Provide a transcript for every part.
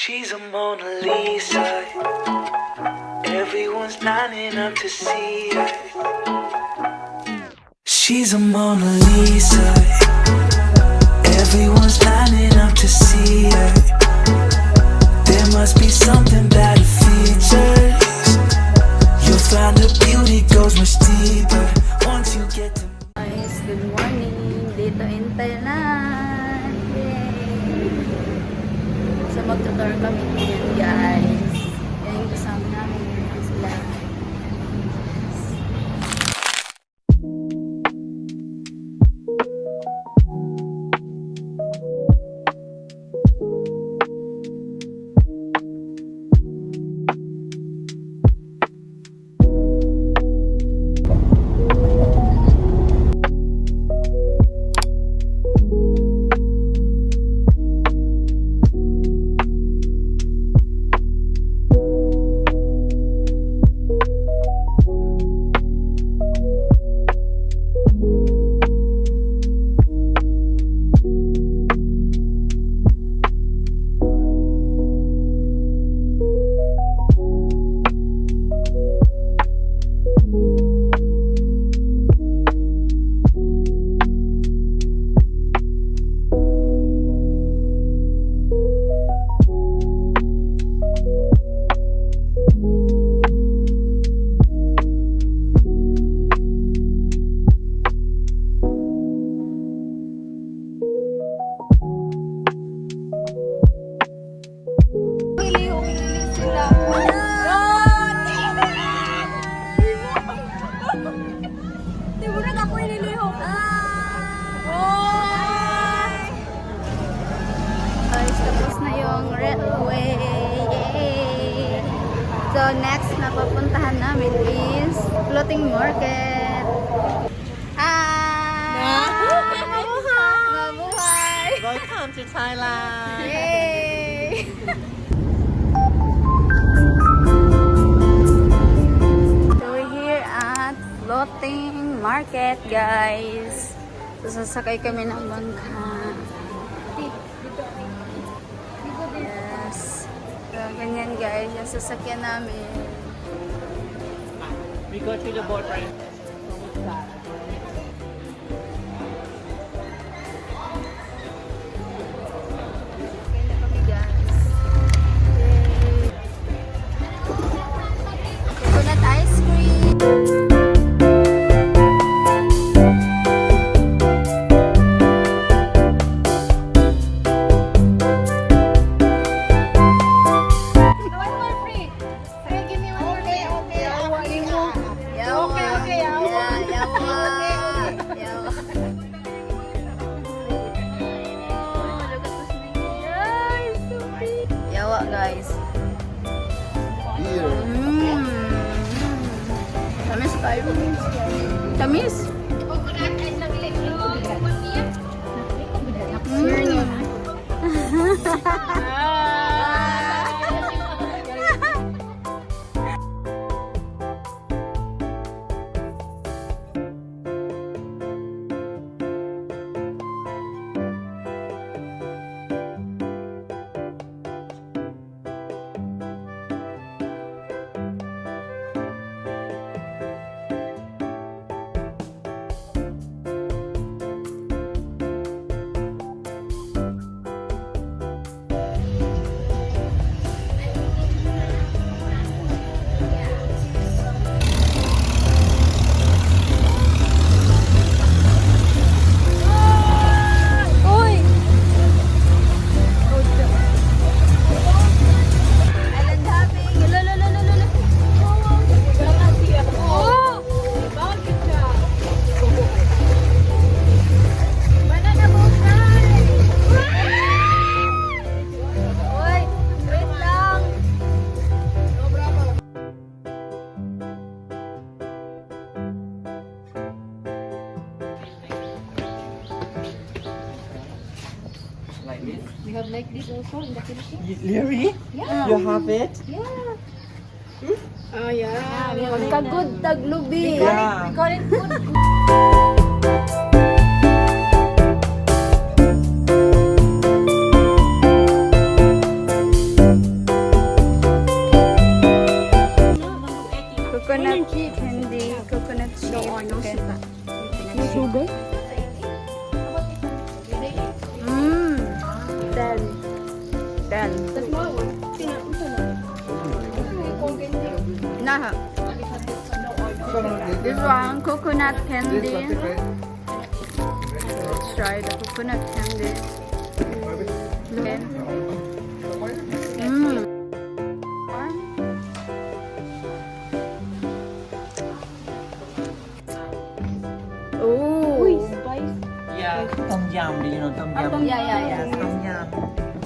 She's a Mona Lisa. Everyone's lining up to see her. She's a Mona Lisa. Everyone's lining up to see her. There must be something about her features. You'll find her beauty goes much deeper once you get to. Guys, good morning. Dito in Thailand. Yay! So magtutor kami ngayon, guys. Yan yung kasama namin. Yan sila. So next na papuntahan namin is floating market. Mabuhay! Welcome to Thailand! Yay! So we're here at floating market, guys. So sasakay kami ng bangka. Yes. So ganyan, guys, yung sasakyan namin. We go to the boat right. Kaya kami, guys. Yay! Coconut ice cream. Guys. Tamis kayo. Tamis. We have like this also in the Philippines. Really? Yeah. You have it? Yeah. Oh yeah. Magkagud taglubi. Yeah. We call it good. 10. The small one. Nah. This one, coconut candy. Let's try the coconut candy. Okay. Oh. Yeah, tom yum. Do you know tom yum? Yeah. Yes, tom yum.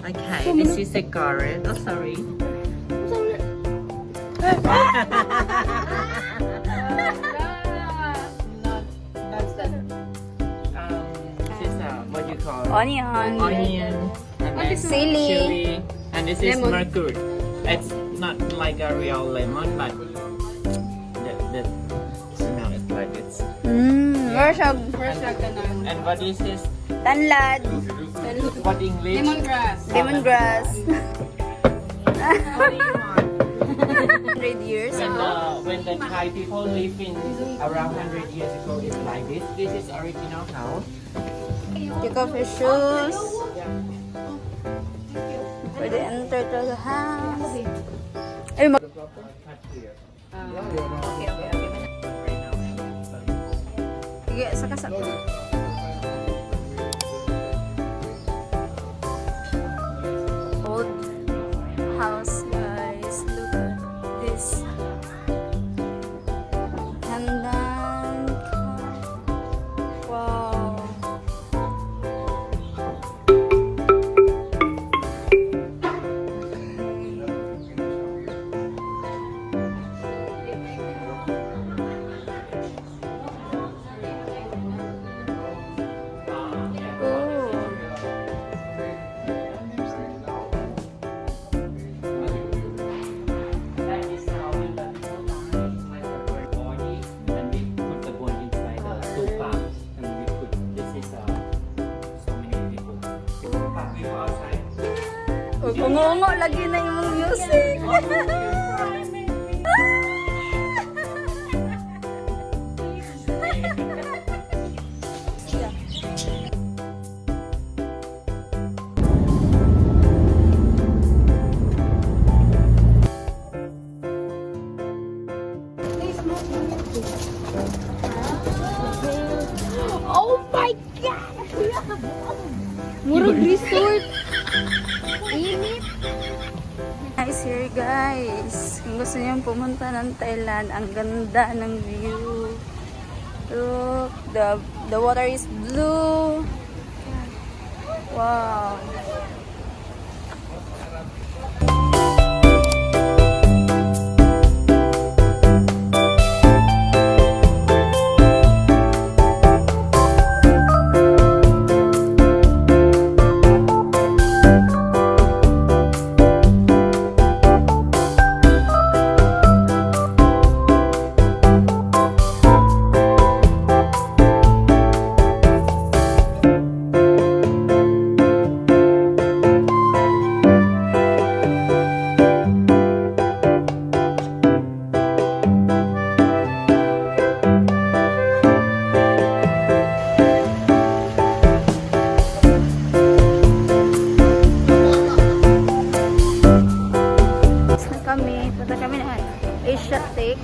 Okay, this is a carrot. Oh, sorry. This is what you call Onion. onion, and then Chili. chili, and this is Lemon. mercury. It's not like a real lemon, but the smell is like it's. Where's a And what is this? tanlad? What English? Lemongrass. Lemongrass. What do you want? 100 years ago. When the Thai people live in around 100 years ago, it's like this. This is original house. Take off your shoes. For the enter to the house. Ay, sige, saka. Old house, guys. Look at this. And then, wow. That is how we let people die, like a bird body, and we put the bone inside the stupa, and we put this is so many people. But we go outside. Ungo-ungo lagi na yung music. Oh my God! Murag resort! Init! Guys, here guys. Kung gusto niyo pumunta ng Thailand, ang ganda ng view. Look, the water is blue. Wow. Punta kami na Asiatic.